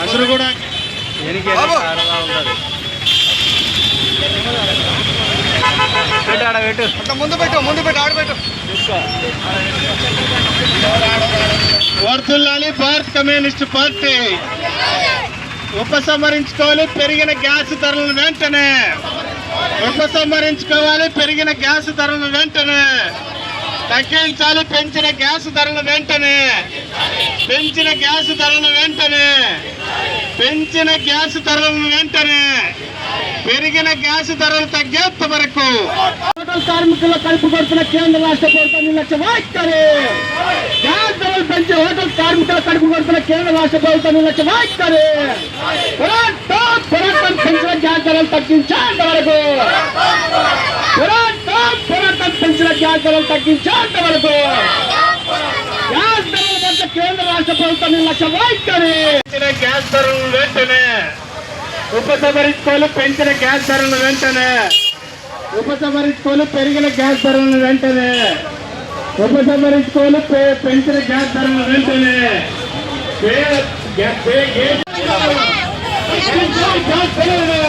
అందరూ కూడా ముందు పెట్టు ఆడబెట్టు. వర్ధిల్లాలి భారత కమ్యూనిస్ట్ పార్టీ. ఉపసంహరించుకోవాలి పెరిగిన గ్యాస్ ధరలను వెంటనే. ఉపసంహరించుకోవాలి పెరిగిన గ్యాస్ ధరలను వెంటనే. తగ్గించాలి పెంచిన గ్యాస్ ధరలను వెంటనే. పెంచిన గ్యాస్ ధరలను వెంటనే. పెంచిన గ్యాస్ ధరలను వెంటనే. పెరిగిన గ్యాస్ ధరలు తగ్గేంత వరకు హోటల్ కార్మికుల కడుపుకొడుతున్న కేంద్ర రాష్ట్ర ప్రభుత్వం నిర్లక్ష్య వైఖరి. గ్యాస్ ధరలు పెంచి హోటల్ కార్మికుల కడుపుకొడుతున్న కేంద్ర రాష్ట్ర ప్రభుత్వం నిర్లక్ష్య వైఖరి. పోరాటం పెంచిన గ్యాస్ ధరలు తగ్గించేంత వరకు. పోరాటం పెంచిన గ్యాస్ ధరలు తగ్గించేంత వరకు. గ్యాస్ ధరల వద్ద కేంద్ర రాష్ట్ర ప్రభుత్వం నిర్లక్ష్య వైఖరి. గ్యాస్ ధరలు వెంటనే ఉపసంహరించుకోవాలి పెంచిన గ్యాస్ ధరలను వెంటనే. ఉపసంహరించుకోవాలి పెరిగిన గ్యాస్ ధరలను వెంటనే. ఉపసంహరించుకోవాలి పెంచిన గ్యాస్ ధరలను వెంటనే. గ్యాస్ ధరలను